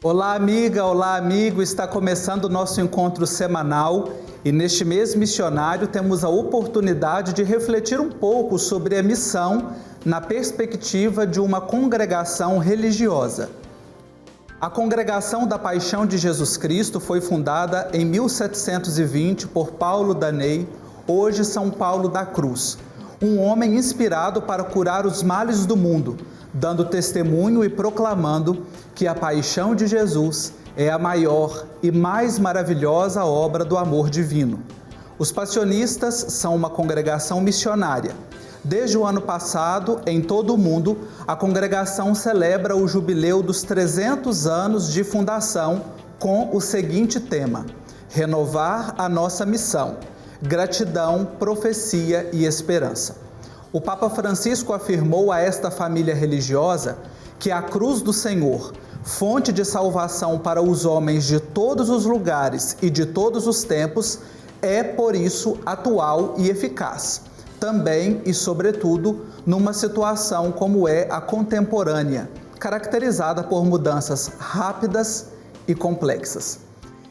Olá, amiga, olá, amigo. Está começando o nosso encontro semanal e neste mês missionário temos a oportunidade de refletir um pouco sobre a missão na perspectiva de uma congregação religiosa. A Congregação da Paixão de Jesus Cristo foi fundada em 1720 por Paulo Daney, hoje São Paulo da Cruz, um homem inspirado para curar os males do mundo, dando testemunho e proclamando que a paixão de Jesus é a maior e mais maravilhosa obra do amor divino. Os passionistas são uma congregação missionária. Desde o ano passado, em todo o mundo, a congregação celebra o jubileu dos 300 anos de fundação com o seguinte tema: renovar a nossa missão, gratidão, profecia e esperança. O Papa Francisco afirmou a esta família religiosa que a cruz do Senhor, fonte de salvação para os homens de todos os lugares e de todos os tempos, é por isso atual e eficaz, também e sobretudo numa situação como é a contemporânea, caracterizada por mudanças rápidas e complexas.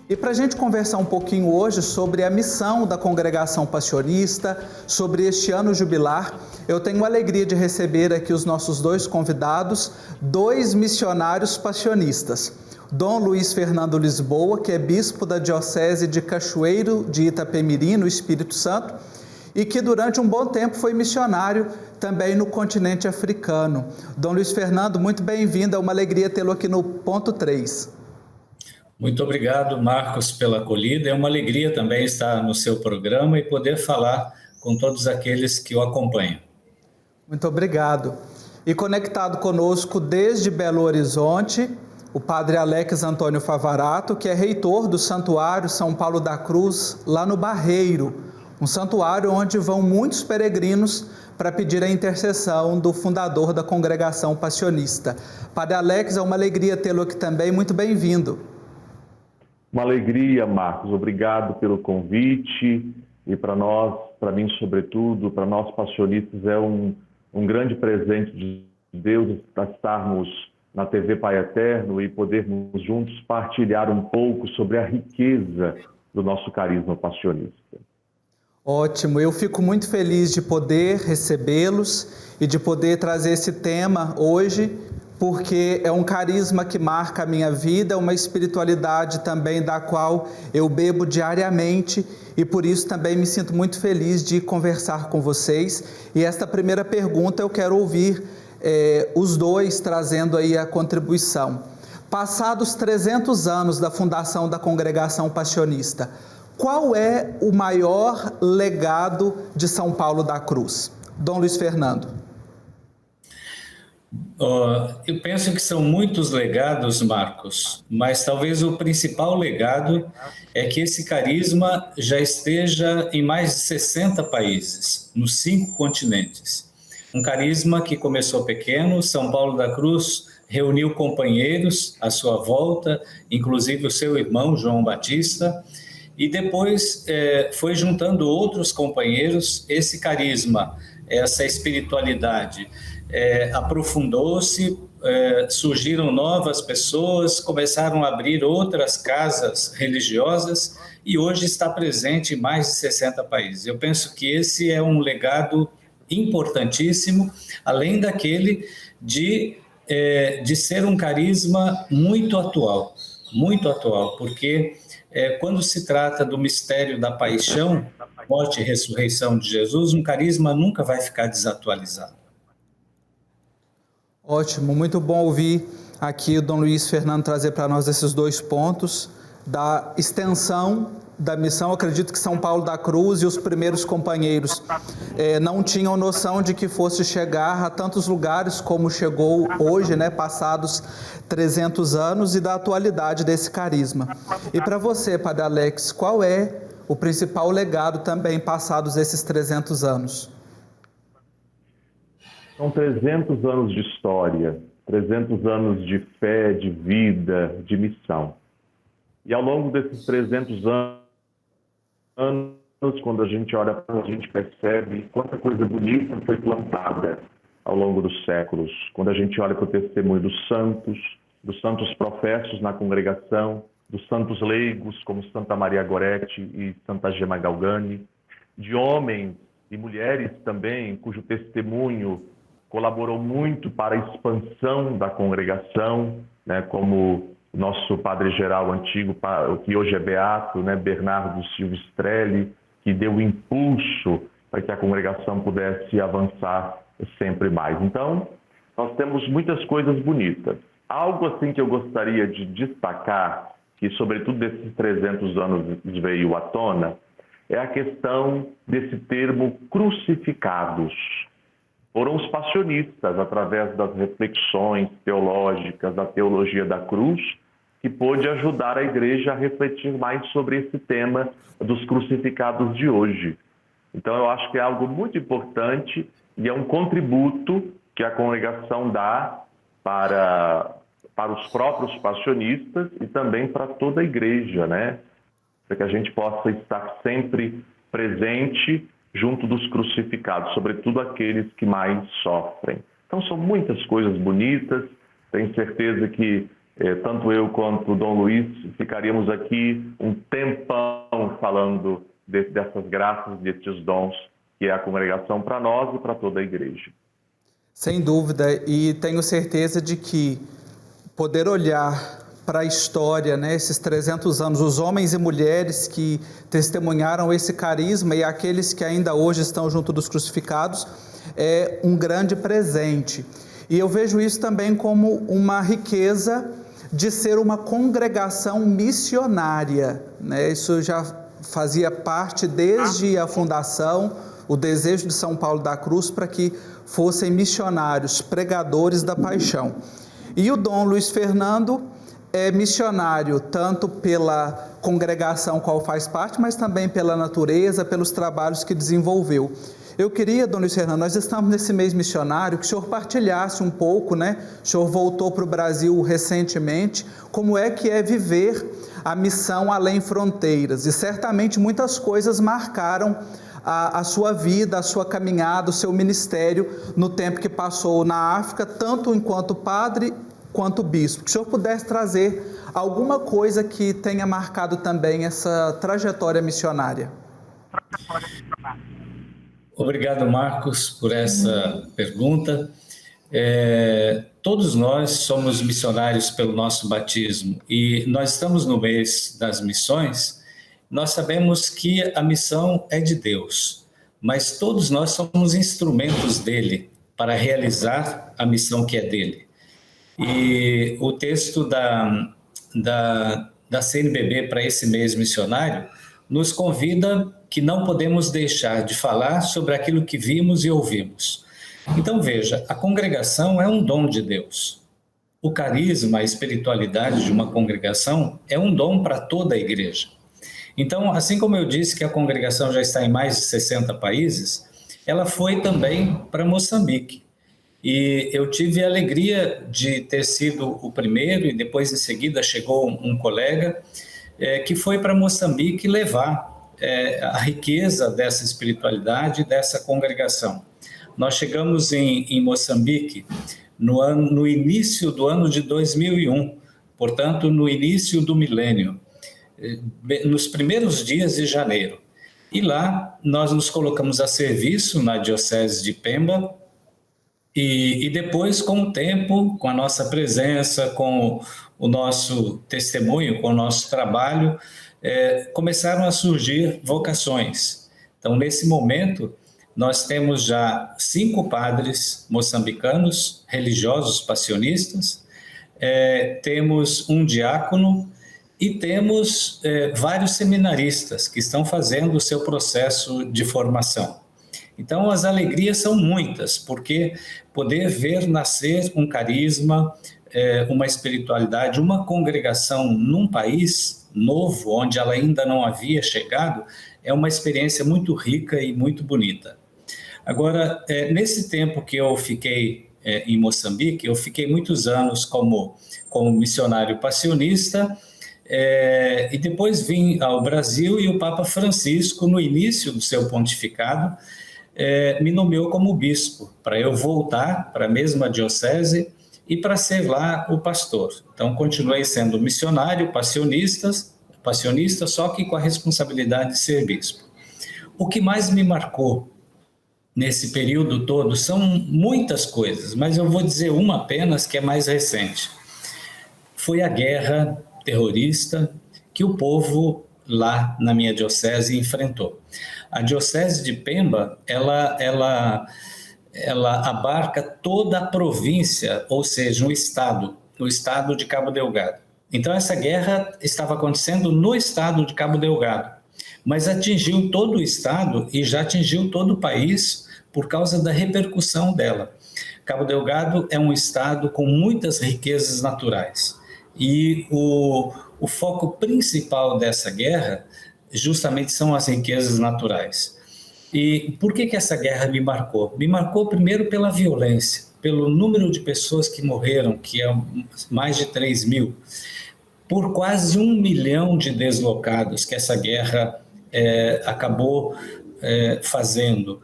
E para a gente conversar um pouquinho hoje sobre a missão da congregação passionista, sobre este ano jubilar, eu tenho a alegria de receber aqui os nossos dois convidados, dois missionários passionistas. Dom Luiz Fernando Lisboa, que é bispo da Diocese de Cachoeiro de Itapemirim, no Espírito Santo, e que durante um bom tempo foi missionário também no continente africano. Dom Luiz Fernando, muito bem-vindo, é uma alegria tê-lo aqui no Ponto 3. Muito obrigado, Marcos, pela acolhida. É uma alegria também estar no seu programa e poder falar com todos aqueles que o acompanham. Muito obrigado. E conectado conosco desde Belo Horizonte, o padre Alex Antônio Favarato, que é reitor do Santuário São Paulo da Cruz, lá no Barreiro, um santuário onde vão muitos peregrinos para pedir a intercessão do fundador da congregação passionista. Padre Alex, é uma alegria tê-lo aqui também, muito bem-vindo. Uma alegria, Marcos. Obrigado pelo convite e para nós, para mim sobretudo, para nós passionistas é um grande presente de Deus estarmos na TV Pai Eterno e podermos juntos partilhar um pouco sobre a riqueza do nosso carisma passionista. Ótimo, eu fico muito feliz de poder recebê-los e de poder trazer esse tema hoje, porque é um carisma que marca a minha vida, uma espiritualidade também da qual eu bebo diariamente e por isso também me sinto muito feliz de conversar com vocês. E esta primeira pergunta eu quero ouvir os dois trazendo aí a contribuição. Passados 300 anos da fundação da congregação passionista, qual é o maior legado de São Paulo da Cruz? Dom Luiz Fernando. Eu penso que são muitos legados, Marcos, mas talvez o principal legado é que esse carisma já esteja em mais de 60 países, nos 5 continentes. Um carisma que começou pequeno, São Paulo da Cruz reuniu companheiros à sua volta, inclusive o seu irmão João Batista, e depois foi juntando outros companheiros. Esse carisma, essa espiritualidade aprofundou-se, surgiram novas pessoas, começaram a abrir outras casas religiosas e hoje está presente em mais de 60 países. Eu penso que esse é um legado importantíssimo, além daquele de ser um carisma muito atual, porque quando se trata do mistério da paixão, morte e ressurreição de Jesus, um carisma nunca vai ficar desatualizado. Ótimo, muito bom ouvir aqui o Dom Luiz Fernando trazer para nós esses dois pontos da extensão da missão. Eu acredito que São Paulo da Cruz e os primeiros companheiros não tinham noção de que fosse chegar a tantos lugares como chegou hoje, né, passados 300 anos, e da atualidade desse carisma. E para você, Padre Alex, qual é o principal legado também passados esses 300 anos? São 300 anos de história, 300 anos de fé, de vida, de missão. E ao longo desses 300 anos, quando a gente olha, a gente percebe quanta coisa bonita foi plantada ao longo dos séculos. Quando a gente olha para o testemunho dos santos, dos santos professos na congregação, dos santos leigos, como Santa Maria Goretti e Santa Gema Galgani, de homens e mulheres também, cujo testemunho colaborou muito para a expansão da congregação, né, como o nosso padre-geral antigo, que hoje é beato, né, Bernardo Silvestrelli, que deu impulso para que a congregação pudesse avançar sempre mais. Então, nós temos muitas coisas bonitas. Algo assim que eu gostaria de destacar, que sobretudo desses 300 anos veio à tona, é a questão desse termo crucificados. Foram os passionistas, através das reflexões teológicas, da teologia da cruz, que pôde ajudar a igreja a refletir mais sobre esse tema dos crucificados de hoje. Então, eu acho que é algo muito importante e é um contributo que a congregação dá para os próprios passionistas e também para toda a igreja, né? Para que a gente possa estar sempre presente junto dos crucificados, sobretudo aqueles que mais sofrem. Então, são muitas coisas bonitas. Tenho certeza que tanto eu quanto o Dom Luiz ficaríamos aqui um tempão falando dessas graças, desses dons que é a congregação para nós e para toda a igreja. Sem dúvida, e tenho certeza de que poder olhar para a história, né, esses 300 anos, os homens e mulheres que testemunharam esse carisma e aqueles que ainda hoje estão junto dos crucificados, é um grande presente. E eu vejo isso também como uma riqueza de ser uma congregação missionária, né? Isso já fazia parte desde a fundação, o desejo de São Paulo da Cruz para que fossem missionários, pregadores da paixão. E o Dom Luiz Fernando é missionário tanto pela congregação qual faz parte, mas também pela natureza, pelos trabalhos que desenvolveu. Eu queria, Dom Luiz Fernando, nós estamos nesse mês missionário, que o senhor partilhasse um pouco, né? O senhor voltou para o Brasil recentemente, como é que é viver a missão além fronteiras? E certamente muitas coisas marcaram a sua vida, a sua caminhada, o seu ministério no tempo que passou na África, tanto enquanto padre quanto bispo. Que o senhor pudesse trazer alguma coisa que tenha marcado também essa trajetória missionária. Obrigado, Marcos, por essa pergunta. Todos nós somos missionários pelo nosso batismo e nós estamos no mês das missões. Nós sabemos que a missão é de Deus, mas todos nós somos instrumentos dele para realizar a missão que é dele. E o texto da CNBB para esse mês missionário nos convida que não podemos deixar de falar sobre aquilo que vimos e ouvimos. Então veja, a congregação é um dom de Deus. O carisma, a espiritualidade de uma congregação é um dom para toda a igreja. Então, assim como eu disse que a congregação já está em mais de 60 países, ela foi também para Moçambique. E eu tive a alegria de ter sido o primeiro, e depois em seguida chegou um colega que foi para Moçambique levar a riqueza dessa espiritualidade, dessa congregação. Nós chegamos em Moçambique no início do ano de 2001, portanto, no início do milênio, nos primeiros dias de janeiro. E lá nós nos colocamos a serviço na Diocese de Pemba, e depois, com o tempo, com a nossa presença, com o nosso testemunho, com o nosso trabalho, começaram a surgir vocações. Então, nesse momento, nós temos já 5 padres moçambicanos, religiosos passionistas, temos um diácono e temos vários seminaristas que estão fazendo o seu processo de formação. Então, as alegrias são muitas, porque poder ver nascer um carisma, uma espiritualidade, uma congregação num país novo, onde ela ainda não havia chegado, é uma experiência muito rica e muito bonita. Agora, nesse tempo que eu fiquei em Moçambique, eu fiquei muitos anos como missionário passionista, e depois vim ao Brasil e o Papa Francisco, no início do seu pontificado, me nomeou como bispo, para eu voltar para a mesma diocese e para ser lá o pastor. Então, continuei sendo missionário, passionista, só que com a responsabilidade de ser bispo. O que mais me marcou nesse período todo são muitas coisas, mas eu vou dizer uma apenas que é mais recente. Foi a guerra terrorista que o povo lá na minha diocese enfrentou. A diocese de Pemba, ela abarca toda a província, ou seja, o estado de Cabo Delgado. Então essa guerra estava acontecendo no estado de Cabo Delgado, mas atingiu todo o estado e já atingiu todo o país por causa da repercussão dela. Cabo Delgado é um estado com muitas riquezas naturais e o foco principal dessa guerra justamente são as riquezas naturais. E por que essa guerra me marcou? Me marcou primeiro pela violência, pelo número de pessoas que morreram, que é mais de 3 mil, por quase 1 milhão de deslocados que essa guerra acabou fazendo.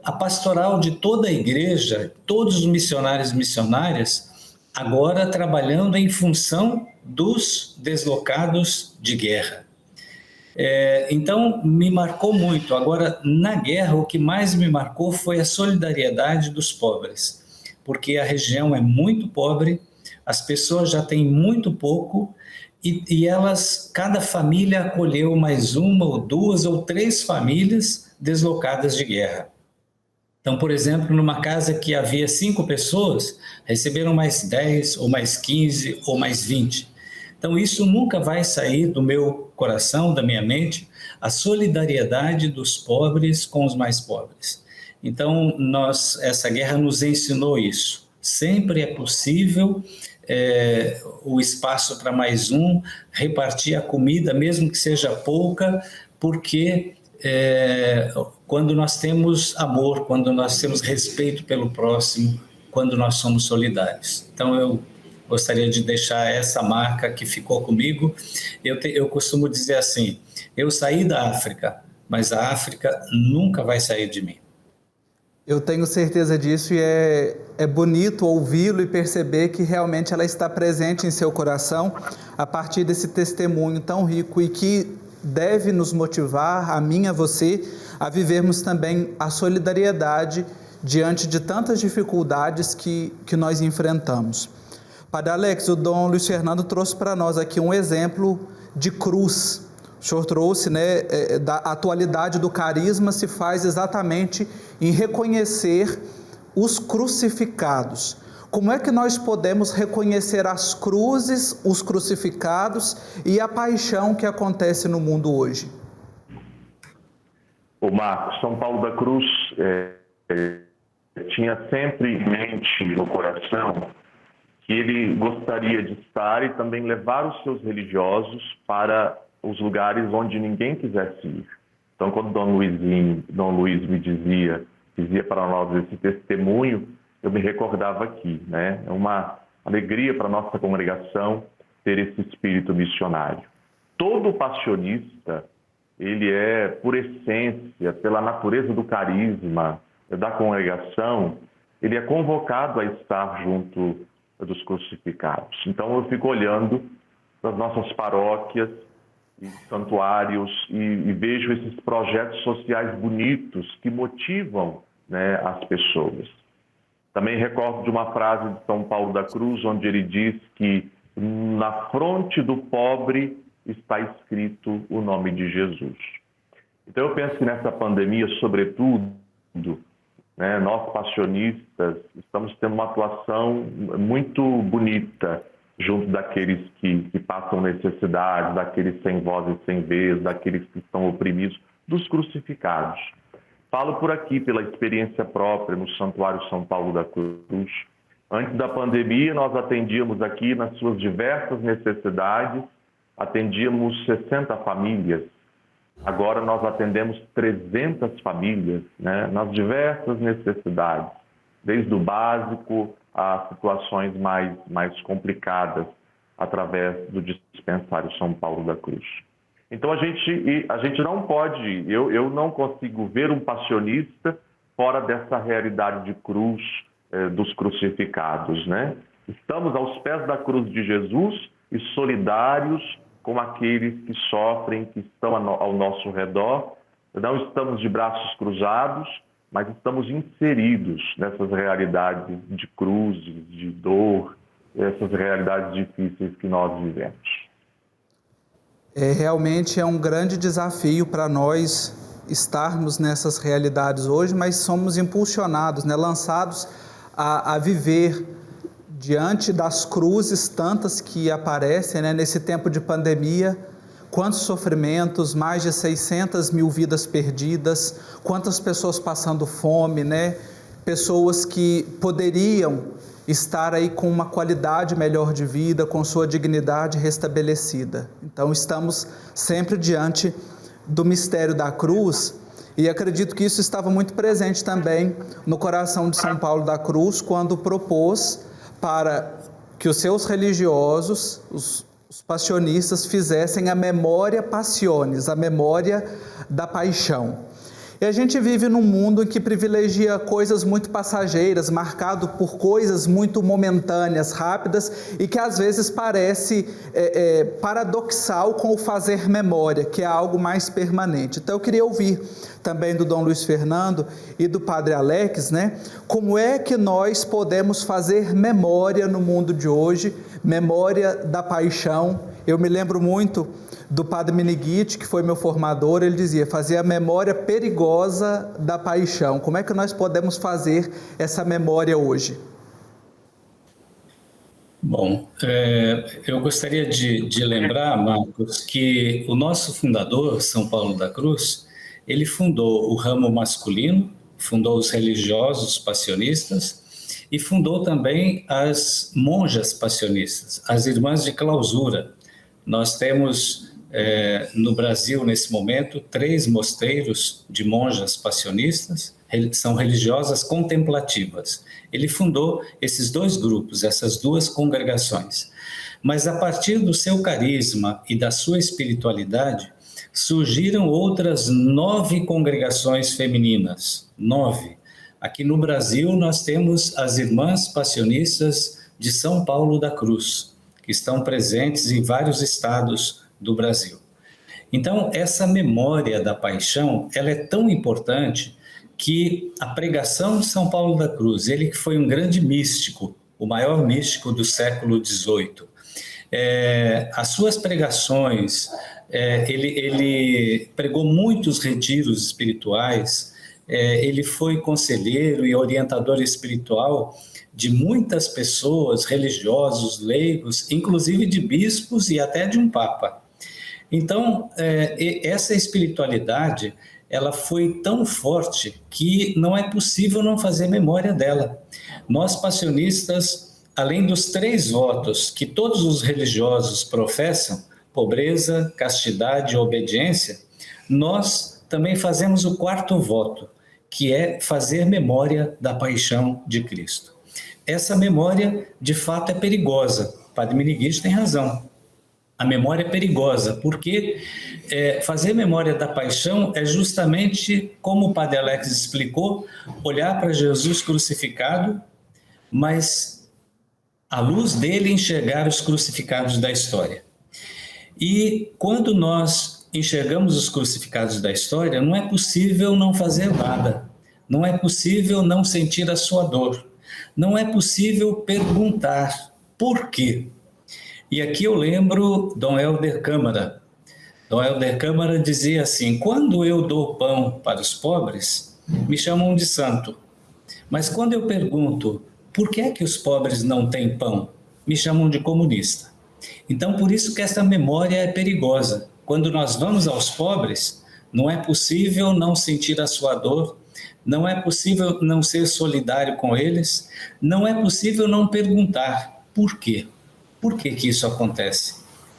A pastoral de toda a igreja, todos os missionários e missionárias, agora trabalhando em função dos deslocados de guerra. Então, me marcou muito. Agora, na guerra, o que mais me marcou foi a solidariedade dos pobres, porque a região é muito pobre, as pessoas já têm muito pouco e cada família acolheu mais 1 ou 2 ou 3 famílias deslocadas de guerra. Então, por exemplo, numa casa que havia 5 pessoas, receberam mais 10 ou mais 15 ou mais 20. Então, isso nunca vai sair do meu coração, da minha mente, a solidariedade dos pobres com os mais pobres. Então, essa guerra nos ensinou isso. Sempre é possível o espaço para mais um, repartir a comida, mesmo que seja pouca, porque quando nós temos amor, quando nós temos respeito pelo próximo, quando nós somos solidários. Então, eu gostaria de deixar essa marca que ficou comigo. Eu costumo dizer assim, eu saí da África, mas a África nunca vai sair de mim. Eu tenho certeza disso e é bonito ouvi-lo e perceber que realmente ela está presente em seu coração a partir desse testemunho tão rico e que deve nos motivar, a mim e a você, a vivermos também a solidariedade diante de tantas dificuldades que nós enfrentamos. Padre Alex, o Dom Luiz Fernando trouxe para nós aqui um exemplo de cruz. O senhor trouxe, da atualidade do carisma se faz exatamente em reconhecer os crucificados. Como é que nós podemos reconhecer as cruzes, os crucificados e a paixão que acontece no mundo hoje? O Marcos, São Paulo da Cruz tinha sempre em mente, no coração, que ele gostaria de estar e também levar os seus religiosos para os lugares onde ninguém quisesse ir. Então, quando Dom Luiz me dizia para nós esse testemunho, eu me recordava aqui, né? É uma alegria para a nossa congregação ter esse espírito missionário. Todo passionista, ele é, por essência, pela natureza do carisma da congregação, ele é convocado a estar junto dos crucificados. Então, eu fico olhando para as nossas paróquias e santuários e vejo esses projetos sociais bonitos que motivam, as pessoas. Também recordo de uma frase de São Paulo da Cruz, onde ele diz que na fronte do pobre está escrito o nome de Jesus. Então eu penso que nessa pandemia, sobretudo, nós passionistas estamos tendo uma atuação muito bonita junto daqueles que passam necessidade, daqueles sem voz e sem vez, daqueles que estão oprimidos, dos crucificados. Falo por aqui pela experiência própria no Santuário São Paulo da Cruz. Antes da pandemia, nós atendíamos aqui nas suas diversas necessidades, atendíamos 60 famílias. Agora nós atendemos 300 famílias, nas diversas necessidades, desde o básico a situações mais complicadas, através do dispensário São Paulo da Cruz. Então a gente não pode, eu não consigo ver um passionista fora dessa realidade de cruz, dos crucificados, né? Estamos aos pés da cruz de Jesus e solidários com aqueles que sofrem, que estão ao nosso redor. Não estamos de braços cruzados, mas estamos inseridos nessas realidades de cruz, de dor, essas realidades difíceis que nós vivemos. Realmente é um grande desafio para nós estarmos nessas realidades hoje, mas somos impulsionados, né, lançados a viver diante das cruzes tantas que aparecem, né, nesse tempo de pandemia. Quantos sofrimentos, mais de 600 mil vidas perdidas, quantas pessoas passando fome, né? Pessoas que poderiam estar aí com uma qualidade melhor de vida, com sua dignidade restabelecida. Então estamos sempre diante do mistério da cruz, e acredito que isso estava muito presente também no coração de São Paulo da Cruz, quando propôs para que os seus religiosos, os passionistas, fizessem a memória passionis, a memória da paixão. E a gente vive num mundo em que privilegia coisas muito passageiras, marcado por coisas muito momentâneas, rápidas, e que às vezes parece paradoxal com o fazer memória, que é algo mais permanente. Então eu queria ouvir também do Dom Luiz Fernando e do Padre Alex, né? Como é que nós podemos fazer memória no mundo de hoje, memória da paixão? Eu me lembro muito do Padre Miniguite, que foi meu formador. Ele dizia, fazer a memória perigosa da paixão. Como é que nós podemos fazer essa memória hoje? Bom, eu gostaria de lembrar, Marcos, que o nosso fundador, São Paulo da Cruz, ele fundou o ramo masculino, fundou os religiosos passionistas e fundou também as monjas passionistas, as irmãs de clausura. Nós temos no Brasil, nesse momento, 3 mosteiros de monjas passionistas, são religiosas contemplativas. Ele fundou esses 2 grupos, essas 2 congregações. Mas a partir do seu carisma e da sua espiritualidade, surgiram outras 9 congregações femininas. 9. Aqui no Brasil nós temos as Irmãs Passionistas de São Paulo da Cruz, que estão presentes em vários estados do Brasil. Então, essa memória da paixão, ela é tão importante que a pregação de São Paulo da Cruz, ele que foi um grande místico, o maior místico do século XVIII, as suas pregações, ele pregou muitos retiros espirituais, ele foi conselheiro e orientador espiritual de muitas pessoas, religiosos, leigos, inclusive de bispos e até de um papa. Então, essa espiritualidade, ela foi tão forte que não é possível não fazer memória dela. Nós, passionistas, além dos 3 votos que todos os religiosos professam, pobreza, castidade e obediência, nós também fazemos o 4º voto, que é fazer memória da paixão de Cristo. Essa memória, de fato, é perigosa. O Padre Miniguite tem razão. A memória é perigosa, porque fazer memória da paixão é justamente, como o Padre Alex explicou, olhar para Jesus crucificado, mas à luz dele enxergar os crucificados da história. E quando nós enxergamos os crucificados da história, não é possível não fazer nada, não é possível não sentir a sua dor, não é possível perguntar por quê. E aqui eu lembro Dom Helder Câmara. Dom Helder Câmara dizia assim, quando eu dou pão para os pobres, me chamam de santo. Mas quando eu pergunto, por que é que os pobres não têm pão? Me chamam de comunista. Então, por isso que essa memória é perigosa. Quando nós vamos aos pobres, não é possível não sentir a sua dor, não é possível não ser solidário com eles, não é possível não perguntar por quê. Por que que isso acontece?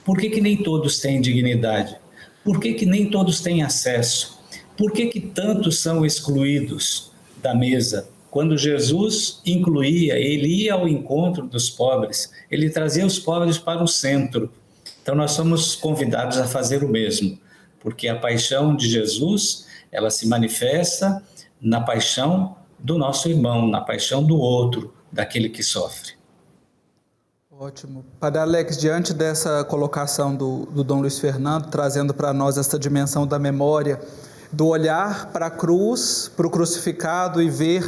Por que que nem todos têm dignidade? Por que que nem todos têm acesso? Por que que tantos são excluídos da mesa? Quando Jesus incluía, ele ia ao encontro dos pobres, ele trazia os pobres para o centro. Então nós somos convidados a fazer o mesmo, porque a paixão de Jesus, ela se manifesta na paixão do nosso irmão, na paixão do outro, daquele que sofre. Ótimo. Padre Alex, diante dessa colocação do Dom Luiz Fernando, trazendo para nós essa dimensão da memória, do olhar para a cruz, para o crucificado e ver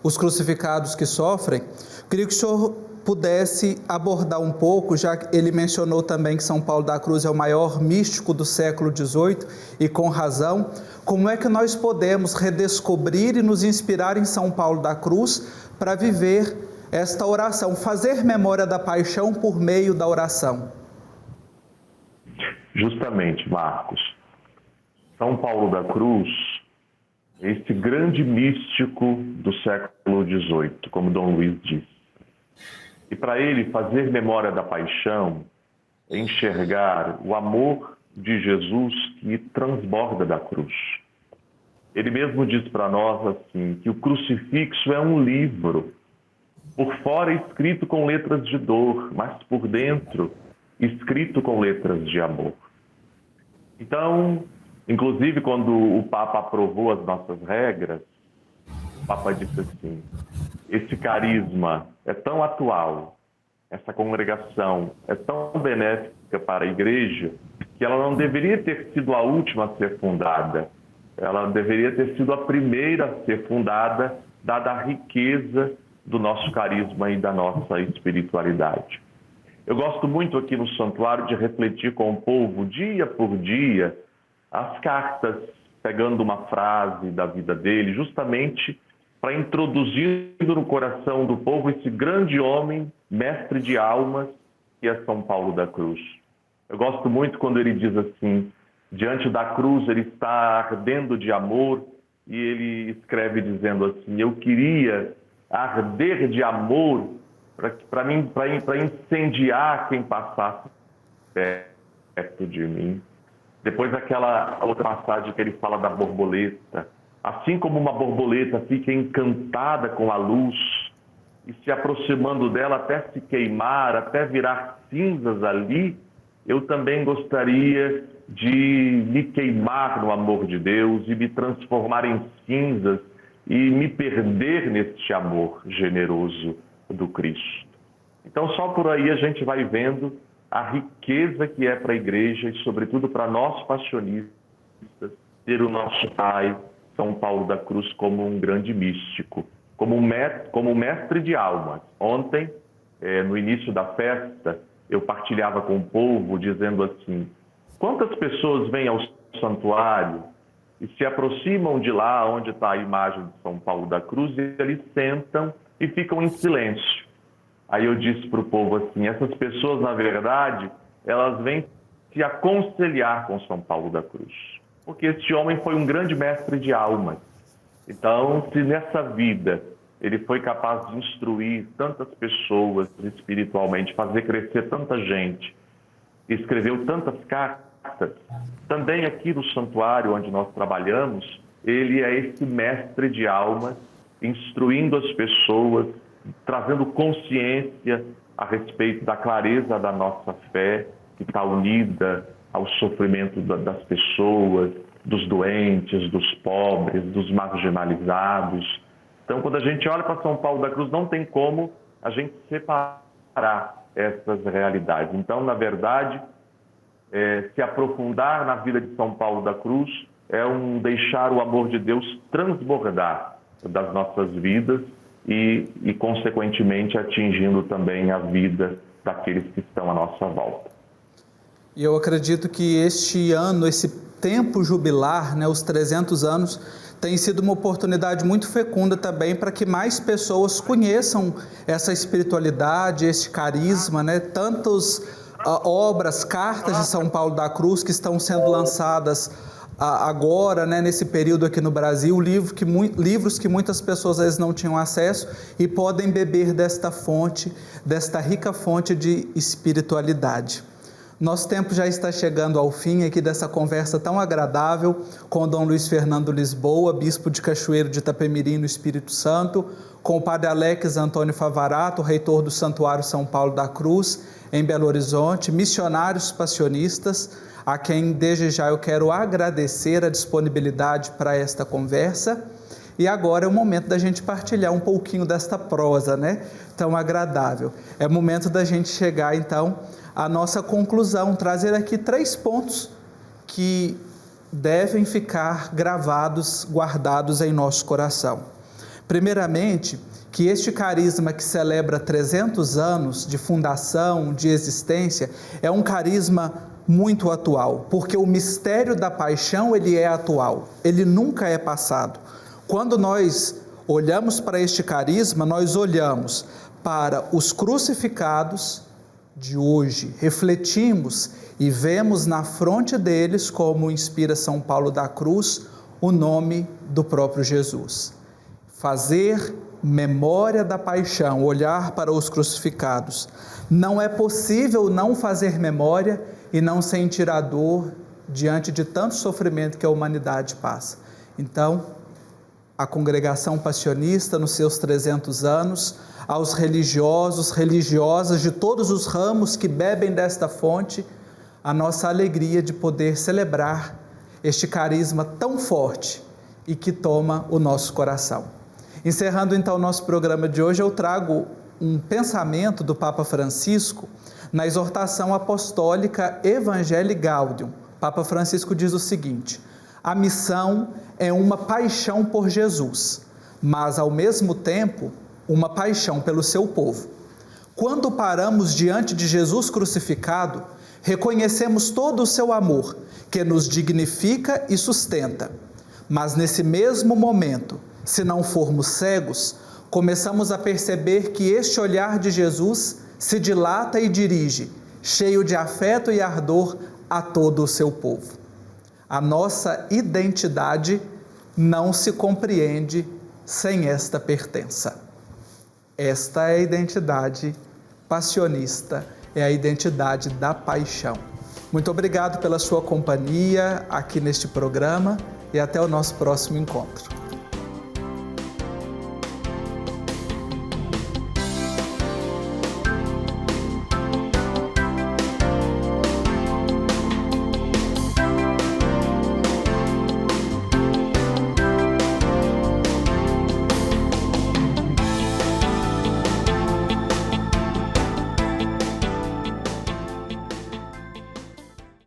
os crucificados que sofrem, queria que o senhor pudesse abordar um pouco, já que ele mencionou também que São Paulo da Cruz é o maior místico do século XVIII, e com razão, como é que nós podemos redescobrir e nos inspirar em São Paulo da Cruz para viver esta oração, fazer memória da paixão por meio da oração? Justamente, Marcos, São Paulo da Cruz, esse grande místico do século XVIII, como Dom Luiz disse. E para ele, fazer memória da paixão é enxergar o amor de Jesus que transborda da cruz. Ele mesmo diz para nós assim, que o crucifixo é um livro, por fora escrito com letras de dor, mas por dentro escrito com letras de amor. Então, inclusive quando o Papa aprovou as nossas regras, o Papa disse assim: esse carisma é tão atual, essa congregação é tão benéfica para a Igreja, que ela não deveria ter sido a última a ser fundada. Ela deveria ter sido a primeira a ser fundada, dada a riqueza do nosso carisma e da nossa espiritualidade. Eu gosto muito aqui no santuário de refletir com o povo, dia por dia, as cartas, pegando uma frase da vida dele, justamente para introduzir no coração do povo esse grande homem, mestre de almas, que é São Paulo da Cruz. Eu gosto muito quando ele diz assim: diante da cruz ele está ardendo de amor, e ele escreve dizendo assim: eu queria arder de amor para incendiar quem passasse perto de mim. Depois aquela outra passagem que ele fala da borboleta. Assim como uma borboleta fica encantada com a luz e se aproximando dela até se queimar, até virar cinzas ali, eu também gostaria de me queimar no amor de Deus e me transformar em cinzas e me perder neste amor generoso do Cristo. Então, só por aí a gente vai vendo a riqueza que é para a Igreja e, sobretudo, para nós passionistas, ter o nosso Pai, São Paulo da Cruz, como um grande místico, como mestre de almas. Ontem, no início da festa, eu partilhava com o povo, dizendo assim: quantas pessoas vêm ao santuário e se aproximam de lá onde está a imagem de São Paulo da Cruz e eles sentam e ficam em silêncio. Aí eu disse para o povo assim: essas pessoas, na verdade, elas vêm se aconselhar com São Paulo da Cruz, porque este homem foi um grande mestre de almas. Então, se nessa vida ele foi capaz de instruir tantas pessoas espiritualmente, fazer crescer tanta gente, escreveu tantas cartas, também aqui no santuário onde nós trabalhamos, ele é esse mestre de almas, instruindo as pessoas, trazendo consciência a respeito da clareza da nossa fé, que está unida ao sofrimento das pessoas, dos doentes, dos pobres, dos marginalizados. Então, quando a gente olha para São Paulo da Cruz, não tem como a gente separar essas realidades. Então, na verdade, se aprofundar na vida de São Paulo da Cruz é deixar o amor de Deus transbordar das nossas vidas e, consequentemente, atingindo também a vida daqueles que estão à nossa volta. E eu acredito que este ano, esse tempo jubilar, os 300 anos, tem sido uma oportunidade muito fecunda também para que mais pessoas conheçam essa espiritualidade, esse carisma, Tantas obras, cartas de São Paulo da Cruz que estão sendo lançadas agora, nesse período aqui no Brasil, livros que muitas pessoas às vezes não tinham acesso e podem beber desta fonte, desta rica fonte de espiritualidade. Nosso tempo já está chegando ao fim aqui dessa conversa tão agradável com o Dom Luiz Fernando Lisboa, bispo de Cachoeiro de Itapemirim, no Espírito Santo, com o Padre Alex Antônio Favarato, reitor do Santuário São Paulo da Cruz, em Belo Horizonte, missionários passionistas, a quem desde já eu quero agradecer a disponibilidade para esta conversa E agora é o momento da gente partilhar um pouquinho desta prosa, né? Tão agradável. É o momento da gente chegar, então, à nossa conclusão, trazer aqui 3 pontos que devem ficar gravados, guardados em nosso coração. Primeiramente, que este carisma que celebra 300 anos de fundação, de existência, é um carisma muito atual, porque o mistério da paixão, ele é atual, ele nunca é passado. Quando nós olhamos para este carisma, nós olhamos para os crucificados de hoje, refletimos e vemos na fronte deles, como inspira São Paulo da Cruz, o nome do próprio Jesus. Fazer memória da paixão, olhar para os crucificados. Não é possível não fazer memória e não sentir a dor diante de tanto sofrimento que a humanidade passa. Então, a congregação passionista, nos seus 300 anos, aos religiosos, religiosas de todos os ramos que bebem desta fonte, a nossa alegria de poder celebrar este carisma tão forte e que toma o nosso coração. Encerrando então o nosso programa de hoje, eu trago um pensamento do Papa Francisco na exortação apostólica Evangelii Gaudium. Papa Francisco diz o seguinte: a missão é uma paixão por Jesus, mas ao mesmo tempo uma paixão pelo seu povo. Quando paramos diante de Jesus crucificado, reconhecemos todo o seu amor, que nos dignifica e sustenta. Mas nesse mesmo momento, se não formos cegos, começamos a perceber que este olhar de Jesus se dilata e dirige, cheio de afeto e ardor, a todo o seu povo. A nossa identidade não se compreende sem esta pertença. Esta é a identidade passionista, é a identidade da paixão. Muito obrigado pela sua companhia aqui neste programa e até o nosso próximo encontro.